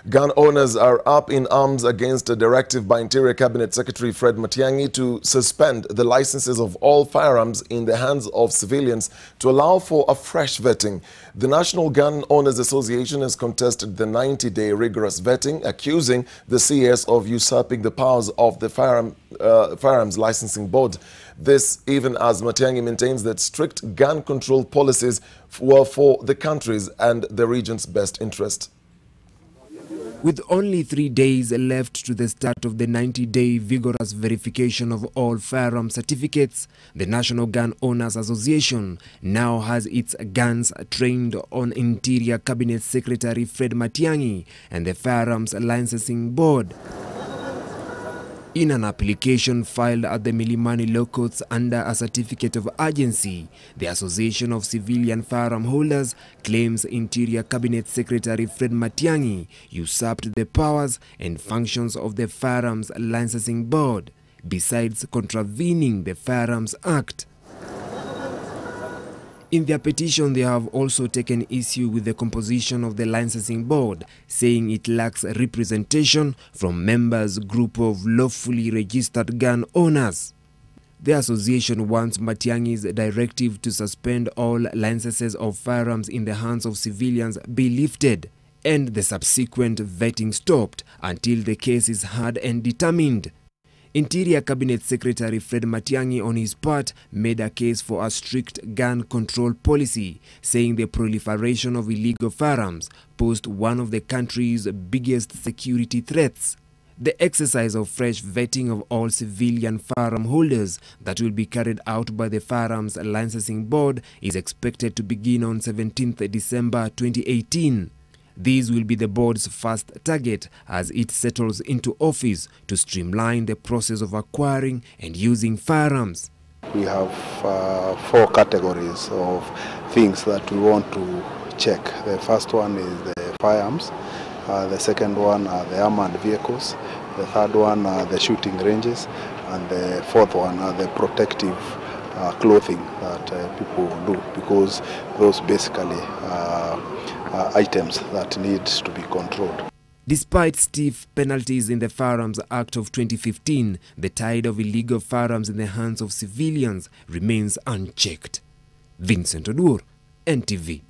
Gun owners are up in arms against a directive by Interior Cabinet Secretary Fred Matiang'i to suspend the licenses of all firearms in the hands of civilians to allow for a fresh vetting. The National Gun Owners Association has contested the 90-day rigorous vetting, accusing the CS of usurping the powers of the Firearms Licensing Board. This even as Matiang'i maintains that strict gun control policies were for the country's and the region's best interest. With only 3 days left to the start of the 90-day vigorous verification of all firearm certificates, the National Gun Owners Association now has its guns trained on Interior Cabinet Secretary Fred Matiang'i and the Firearms Licensing Board. In an application filed at the Milimani Law Courts under a certificate of urgency, the Association of Civilian Firearm Holders claims Interior Cabinet Secretary Fred Matiang'i usurped the powers and functions of the Firearms Licensing Board, besides contravening the Firearms Act. In their petition, they have also taken issue with the composition of the licensing board, saying it lacks representation from members group of lawfully registered gun owners. The association wants Matiang'i's directive to suspend all licenses of firearms in the hands of civilians be lifted and the subsequent vetting stopped until the case is heard and determined. Interior Cabinet Secretary Fred Matiang'i, on his part, made a case for a strict gun control policy, saying the proliferation of illegal firearms posed one of the country's biggest security threats. The exercise of fresh vetting of all civilian firearm holders that will be carried out by the Firearms Licensing Board is expected to begin on 17th December 2018. These will be the board's first target as it settles into office to streamline the process of acquiring and using firearms. We have 4 categories of things that we want to check. The first one is the firearms, the second one are the armored vehicles, the third one are the shooting ranges, and the fourth one are the protective clothing that people do, because those basically items that need to be controlled. Despite stiff penalties in the Firearms Act of 2015, the tide of illegal firearms in the hands of civilians remains unchecked. Vincent Odur, NTV.